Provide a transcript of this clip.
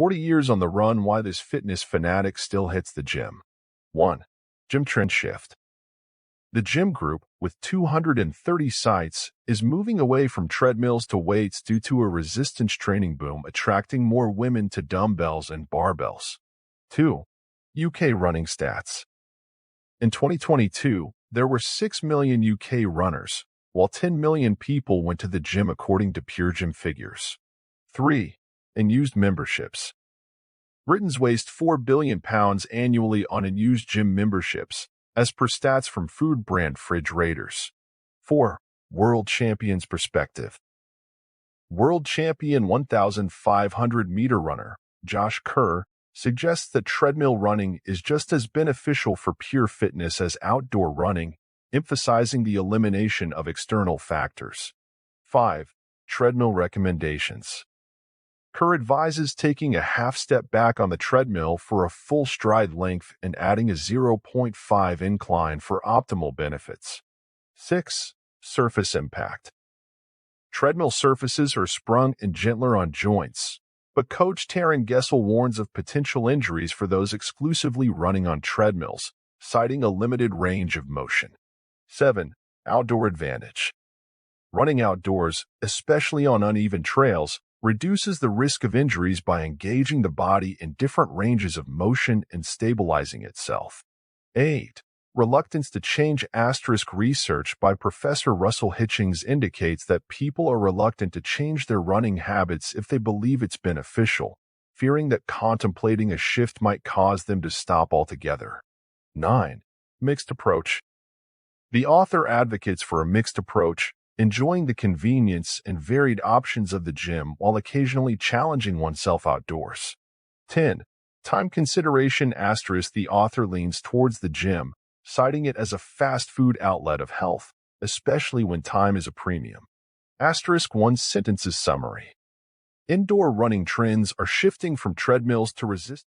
40 years on the run, why this fitness fanatic still hits the gym. 1. Gym trend shift. The gym group, with 230 sites, is moving away from treadmills to weights due to a resistance training boom attracting more women to dumbbells and barbells. 2. UK running stats. In 2022, there were 6 million UK runners, while 10 million people went to the gym according to Pure Gym figures. 3. Unused memberships. Britons waste £4 billion annually on unused gym memberships, as per stats from food brand Fridge Raiders. 4. World Champions perspective. World champion 1,500-meter runner Josh Kerr suggests that treadmill running is just as beneficial for pure fitness as outdoor running, emphasizing the elimination of external factors. 5. Treadmill recommendations. Kerr advises taking a half step back on the treadmill for a full stride length and adding a 0.5 incline for optimal benefits. 6. Surface impact. Treadmill surfaces are sprung and gentler on joints, but coach Taryn Gessel warns of potential injuries for those exclusively running on treadmills, citing a limited range of motion. 7. Outdoor advantage. Running outdoors, especially on uneven trails, reduces the risk of injuries by engaging the body in different ranges of motion and stabilizing itself. 8. Reluctance to change. Research by Professor Russell Hitchings indicates that people are reluctant to change their running habits if they believe it's beneficial, fearing that contemplating a shift might cause them to stop altogether. 9. Mixed approach. The author advocates for a mixed approach, enjoying the convenience and varied options of the gym while occasionally challenging oneself outdoors. 10. Time consideration. The author leans towards the gym, citing it as a fast food outlet of health, especially when time is a premium. 1 sentence summary. Indoor running trends are shifting from treadmills to resistance